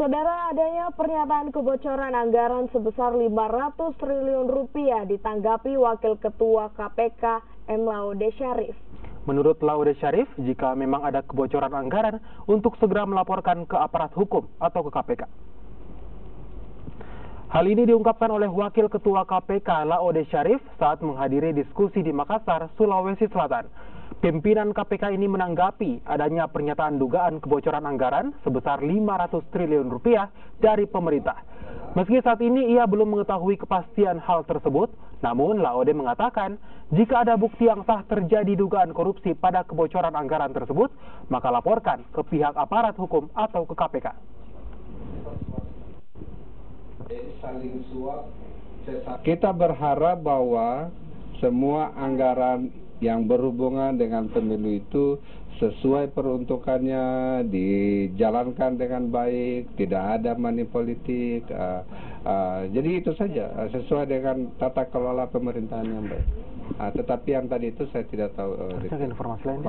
Saudara, adanya pernyataan kebocoran anggaran sebesar 500 triliun rupiah ditanggapi Wakil Ketua KPK M. Laude Syarif. Menurut Laude Syarif, jika memang ada kebocoran anggaran untuk segera melaporkan ke aparat hukum atau ke KPK. Hal ini diungkapkan oleh Wakil Ketua KPK Laude Syarif saat menghadiri diskusi di Makassar, Sulawesi Selatan. Pimpinan KPK ini menanggapi adanya pernyataan dugaan kebocoran anggaran sebesar 500 triliun rupiah dari pemerintah. Meski saat ini ia belum mengetahui kepastian hal tersebut, namun Laude mengatakan jika ada bukti yang sah terjadi dugaan korupsi pada kebocoran anggaran tersebut, maka laporkan ke pihak aparat hukum atau ke KPK. Kita berharap bahwa semua anggaran yang berhubungan dengan pemilu itu sesuai peruntukannya, dijalankan dengan baik, tidak ada money politik. Jadi itu saja, sesuai dengan tata kelola pemerintahan yang baik. Tetapi yang tadi itu saya tidak tahu. Informasi lain.